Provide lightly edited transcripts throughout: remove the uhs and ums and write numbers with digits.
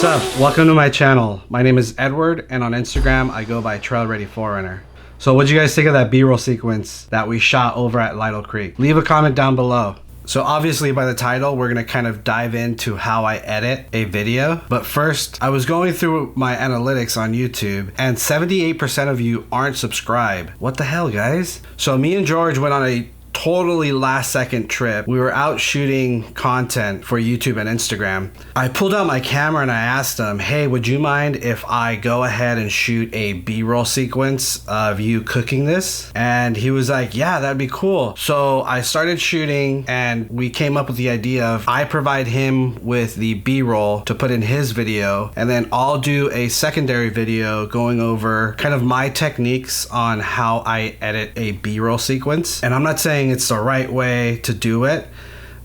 What's up? Welcome to my channel. My name is Edward, and on Instagram I go by Trail Ready Forerunner. So what'd you guys think of that B-roll sequence that we shot over at Lytle Creek? Leave a comment down below. So obviously by the title, we're gonna kind of dive into how I edit a video. But first, I was going through my analytics on YouTube and 78% of you aren't subscribed. What the hell, guys? So me and George went on a totally last second trip. We were out shooting content for YouTube and Instagram. I pulled out my camera and I asked him, hey, would you mind if I go ahead and shoot a B-roll sequence of you cooking this? And he was like, yeah, that'd be cool. So I started shooting and we came up with the idea of I provide him with the B-roll to put in his video, and then I'll do a secondary video going over kind of my techniques on how I edit a B-roll sequence. And I'm not saying it's the right way to do it.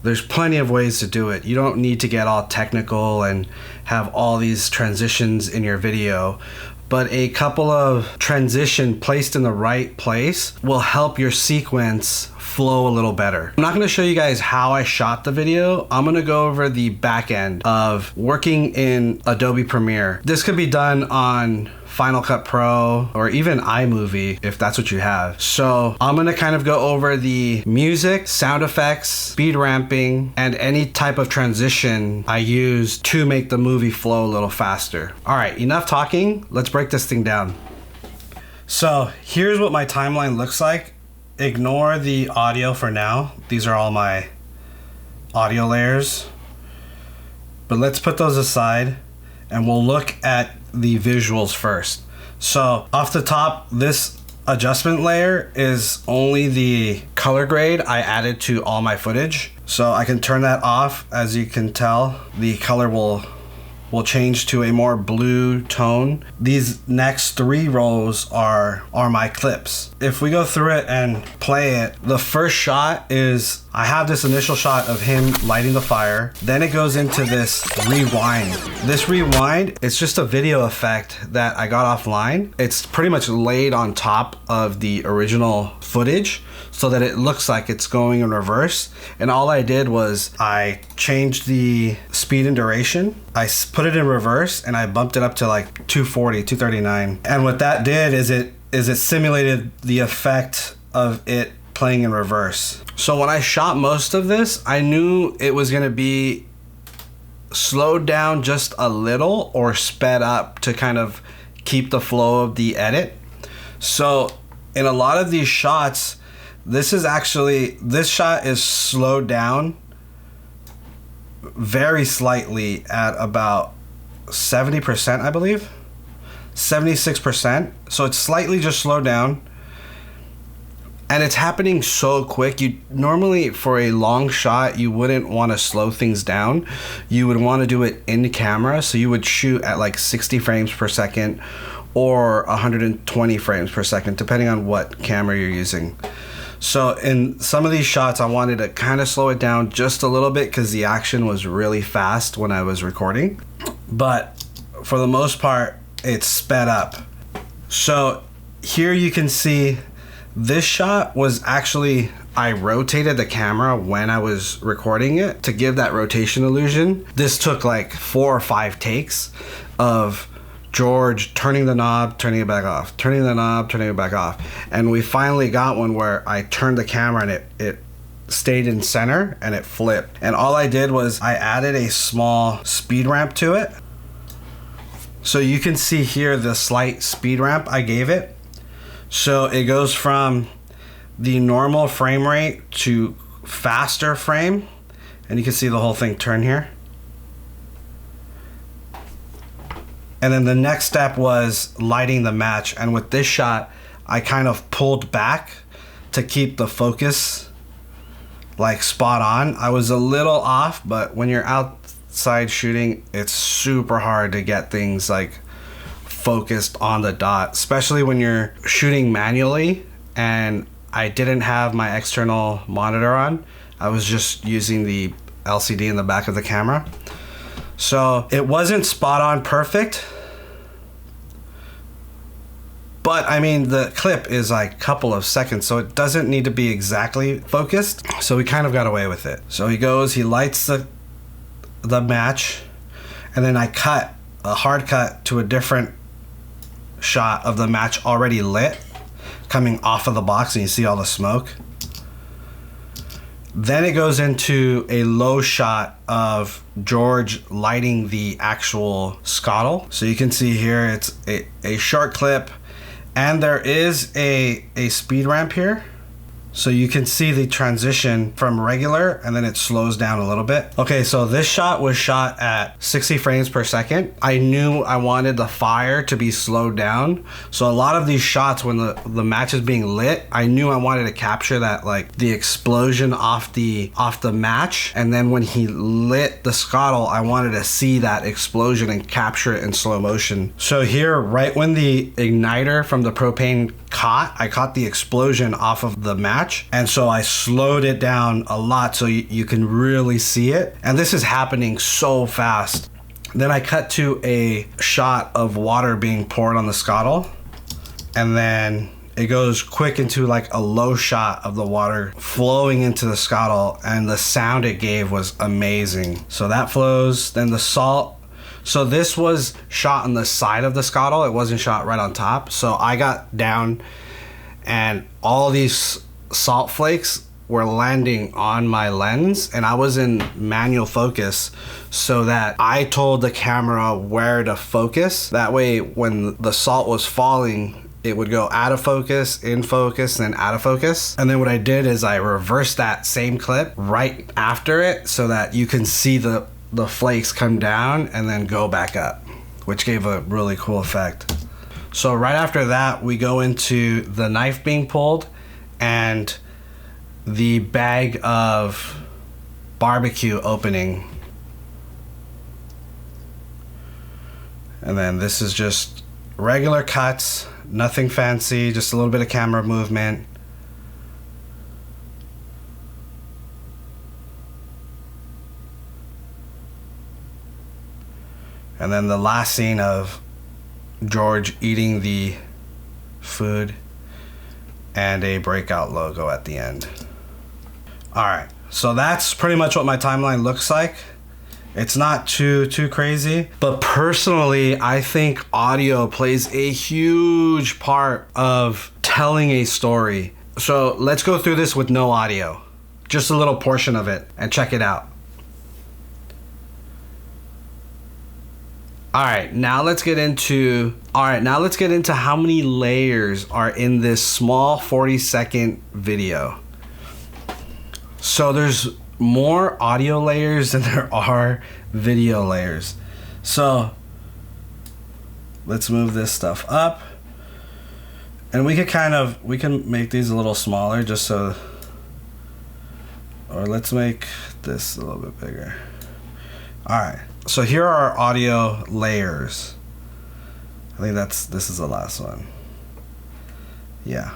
There's plenty of ways to do it. You don't need to get all technical and have all these transitions in your video, but a couple of transitions placed in the right place will help your sequence flow a little better. I'm not going to show you guys how I shot the video. I'm going to go over the back end of working in Adobe Premiere. This could be done on Final Cut Pro or even iMovie if that's what you have. So I'm gonna kind of go over the music, sound effects, speed ramping, and any type of transition I use to make the movie flow a little faster. All right, enough talking. Let's break this thing down. So here's what my timeline looks like. Ignore the audio for now. These are all my audio layers. But let's put those aside and we'll look at the visuals first. So off the top, this adjustment layer is only the color grade I added to all my footage. So I can turn that off. As you can tell, the color will change to a more blue tone. These next three rows are my clips. If we go through it and play it, the first shot is I have this initial shot of him lighting the fire. Then it goes into this rewind. This rewind, it's just a video effect that I got offline. It's pretty much laid on top of the original footage so that it looks like it's going in reverse. And all I did was I changed the speed and duration. I put it in reverse and I bumped it up to like 240, 239. And what that did is it simulated the effect of it playing in reverse. So when I shot most of this, I knew it was gonna be slowed down just a little or sped up to kind of keep the flow of the edit. So in a lot of these shots, this shot is slowed down very slightly at about 70%, I believe, 76%. So it's slightly just slowed down. And it's happening so quick. You normally, for a long shot, you wouldn't want to slow things down. You would want to do it in camera. So you would shoot at like 60 frames per second or 120 frames per second, depending on what camera you're using. So in some of these shots, I wanted to kind of slow it down just a little bit because the action was really fast when I was recording. But for the most part, it's sped up. So here you can see this shot was actually, I rotated the camera when I was recording it to give that rotation illusion. This took like 4 or 5 takes of George turning the knob, turning it back off, turning the knob, turning it back off. And we finally got one where I turned the camera and it stayed in center and it flipped. And all I did was I added a small speed ramp to it. So you can see here the slight speed ramp I gave it. So it goes from the normal frame rate to faster frame. And you can see the whole thing turn here. And then the next step was lighting the match. And with this shot, I kind of pulled back to keep the focus like spot on. I was a little off, but when you're outside shooting, it's super hard to get things like focused on the dot, especially when you're shooting manually. And I didn't have my external monitor on. I was just using the LCD in the back of the camera. So it wasn't spot on perfect, but I mean, the clip is like a couple of seconds, so it doesn't need to be exactly focused. So we kind of got away with it. So he goes, he lights the match, and then I cut a hard cut to a different shot of the match already lit coming off of the box, and you see all the smoke. Then it goes into a low shot of George lighting the actual scuttle. So you can see here it's a short clip, and there is a speed ramp here. So you can see the transition from regular, and then it slows down a little bit. Okay, so this shot was shot at 60 frames per second. I knew I wanted the fire to be slowed down. So a lot of these shots, when the match is being lit, I knew I wanted to capture that, like the explosion off the match. And then when he lit the scuttle, I wanted to see that explosion and capture it in slow motion. So here, right when the igniter from the propane I caught the explosion off of the match, and so I slowed it down a lot so you can really see it, and this is happening so fast. Then I cut to a shot of water being poured on the scuttle, and then it goes quick into like a low shot of the water flowing into the scuttle, and the sound it gave was amazing. So that flows. Then the salt. So this was shot on the side of the scuttle. It wasn't shot right on top. So I got down, and all these salt flakes were landing on my lens, and I was in manual focus so that I told the camera where to focus. That way when the salt was falling, it would go out of focus, in focus, then out of focus. And then what I did is I reversed that same clip right after it so that you can see the flakes come down and then go back up, which gave a really cool effect. So right after that, we go into the knife being pulled and the bag of barbecue opening. And then this is just regular cuts, nothing fancy, just a little bit of camera movement. And then the last scene of George eating the food and a breakout logo at the end. All right, so that's pretty much what my timeline looks like. It's not too crazy, but personally, I think audio plays a huge part of telling a story. So let's go through this with no audio, just a little portion of it, and check it out. All right, now let's get into how many layers are in this small 40-second video. So there's more audio layers than there are video layers. So let's move this stuff up, and we can make these a little smaller just so, or let's make this a little bit bigger. All right. So here are our audio layers. I think this is the last one. Yeah.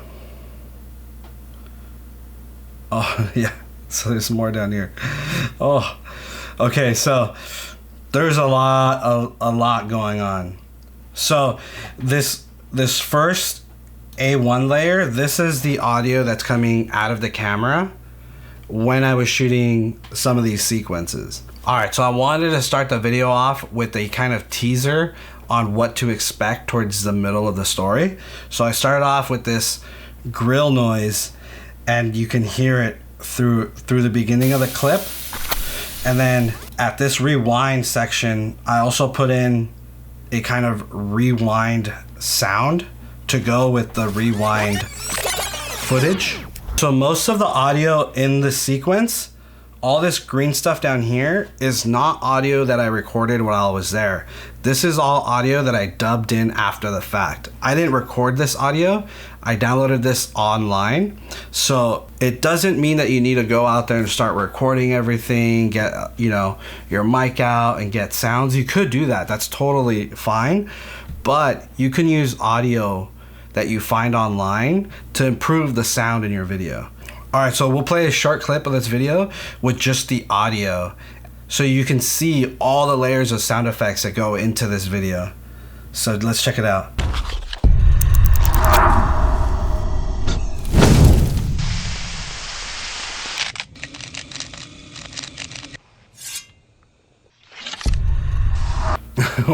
Oh, yeah. So there's more down here. Oh, okay. So there's a lot going on. So this first A1 layer, this is the audio that's coming out of the camera when I was shooting some of these sequences. All right, so I wanted to start the video off with a kind of teaser on what to expect towards the middle of the story. So I started off with this grill noise, and you can hear it through the beginning of the clip. And then at this rewind section, I also put in a kind of rewind sound to go with the rewind footage. So most of the audio in the sequence, all this green stuff down here, is not audio that I recorded while I was there. This is all audio that I dubbed in after the fact. I didn't record this audio. I downloaded this online. So it doesn't mean that you need to go out there and start recording everything, get, your mic out and get sounds. You could do that. That's totally fine. But you can use audio that you find online to improve the sound in your video. All right, so we'll play a short clip of this video with just the audio so you can see all the layers of sound effects that go into this video. So let's check it out.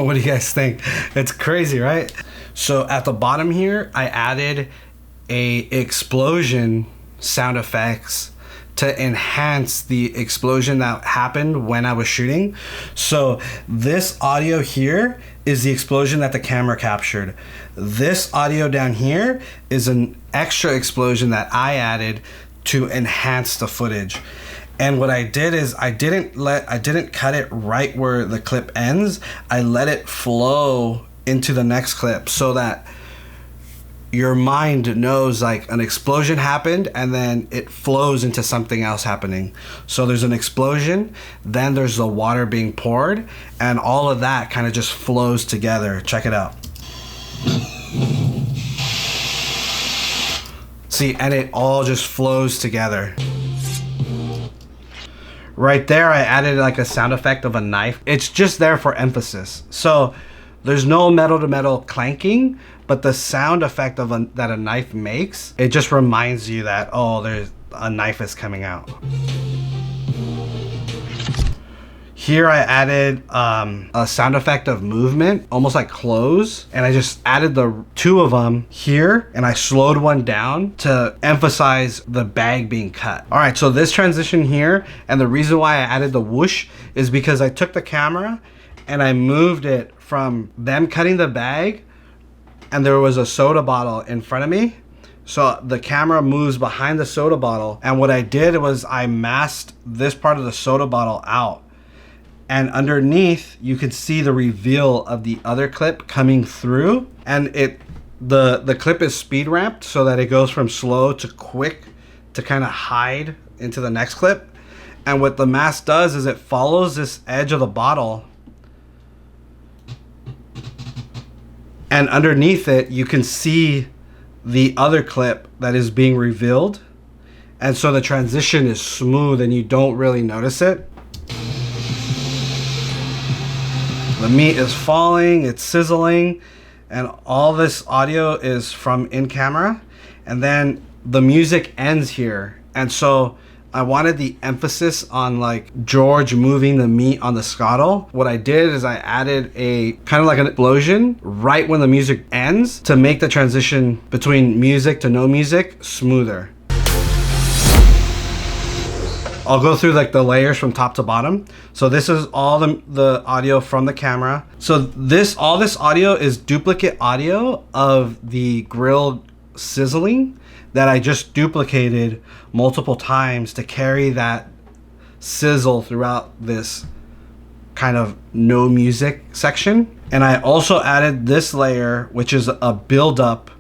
What do you guys think? It's crazy, right? So at the bottom here, I added a explosion sound effects to enhance the explosion that happened when I was shooting. So this audio here is the explosion that the camera captured. This audio down here is an extra explosion that I added to enhance the footage. And what I did is I didn't cut it right where the clip ends. I let it flow into the next clip so that your mind knows like an explosion happened and then it flows into something else happening. So there's an explosion, then there's the water being poured, and all of that kind of just flows together. Check it out. See, and it all just flows together. Right there, I added like a sound effect of a knife. It's just there for emphasis. So there's no metal to metal clanking, but the sound effect of that a knife makes, it just reminds you that, oh, there's a knife is coming out. Here I added a sound effect of movement, almost like close, and I just added the two of them here, and I slowed one down to emphasize the bag being cut. All right, so this transition here, and the reason why I added the whoosh is because I took the camera and I moved it from them cutting the bag, and there was a soda bottle in front of me. So the camera moves behind the soda bottle, and what I did was I masked this part of the soda bottle out. And underneath, you could see the reveal of the other clip coming through. And the clip is speed ramped so that it goes from slow to quick to kind of hide into the next clip. And what the mask does is it follows this edge of the bottle. And underneath it, you can see the other clip that is being revealed. And so the transition is smooth and you don't really notice it. The meat is falling, it's sizzling, and all this audio is from in camera. And then the music ends here. And so I wanted the emphasis on like George moving the meat on the scuttle. What I did is I added a kind of like an explosion right when the music ends to make the transition between music to no music smoother. I'll go through like the layers from top to bottom. So this is all the audio from the camera. So all this audio is duplicate audio of the grill sizzling that I just duplicated multiple times to carry that sizzle throughout this kind of no music section. And I also added this layer, which is a buildup,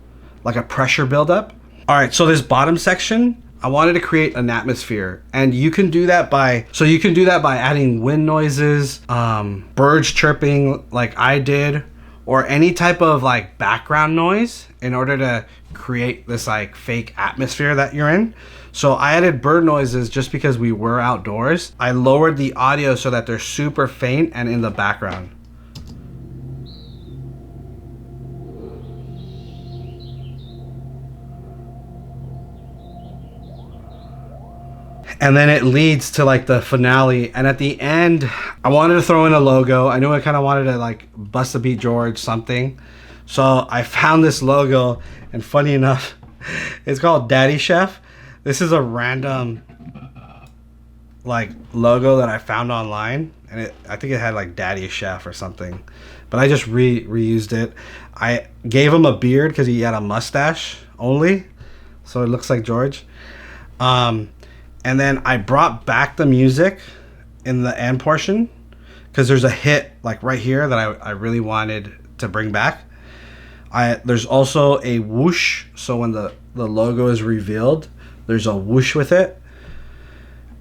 like a pressure buildup. All right, so this bottom section, I wanted to create an atmosphere, and you can do that by adding wind noises, birds chirping like I did, or any type of like background noise in order to create this like fake atmosphere that you're in. So I added bird noises just because we were outdoors. I lowered the audio so that they're super faint and in the background. And then it leads to like the finale. And at the end, I wanted to throw in a logo. I knew I kind of wanted to like bust a beat George something. So I found this logo, and funny enough, it's called Daddy Chef. This is a random like logo that I found online, and I think it had like Daddy Chef or something, but I just reused it. I gave him a beard because he had a mustache only, so it looks like George. And then I brought back the music in the end portion because there's a hit like right here that I really wanted to bring back. There's also a whoosh, so when the logo is revealed, there's a whoosh with it.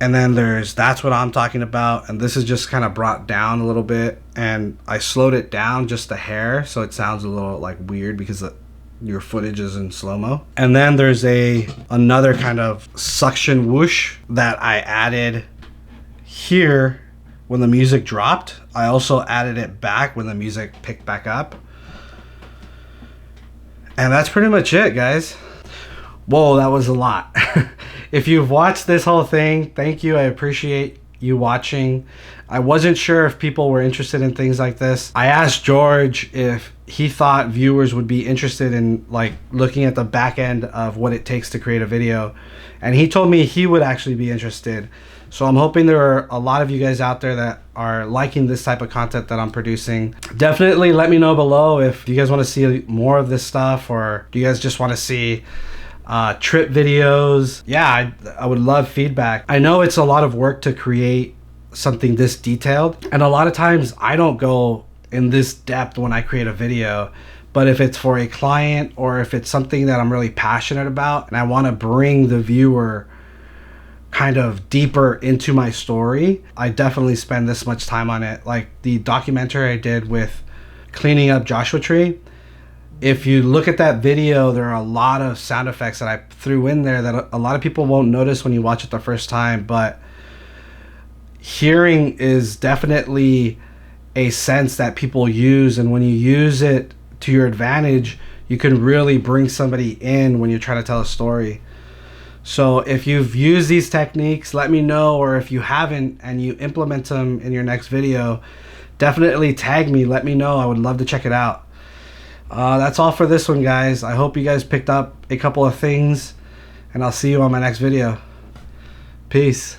And then that's what I'm talking about, and this is just kind of brought down a little bit, and I slowed it down just a hair so it sounds a little like weird because your footage is in slow-mo. And then there's another kind of suction whoosh that I added here when the music dropped. I also added it back when the music picked back up. And that's pretty much it, guys. Whoa, that was a lot. If you've watched this whole thing, thank you. I appreciate you watching. I wasn't sure if people were interested in things like this. I asked George if he thought viewers would be interested in like looking at the back end of what it takes to create a video, and he told me he would actually be interested. So I'm hoping there are a lot of you guys out there that are liking this type of content that I'm producing. Definitely let me know below if you guys want to see more of this stuff, or do you guys just want to see trip videos. Yeah, I would love feedback. I know it's a lot of work to create something this detailed, and a lot of times I don't go in this depth when I create a video, but if it's for a client or if it's something that I'm really passionate about and I want to bring the viewer kind of deeper into my story, I definitely spend this much time on it. Like the documentary I did with cleaning up Joshua Tree, if you look at that video, there are a lot of sound effects that I threw in there that a lot of people won't notice when you watch it the first time, but hearing is definitely a sense that people use, and when you use it to your advantage, you can really bring somebody in when you're trying to tell a story. So if you've used these techniques, let me know, or if you haven't and you implement them in your next video, definitely tag me, let me know. I would love to check it out. That's all for this one, guys. I hope you guys picked up a couple of things, and I'll see you on my next video. Peace.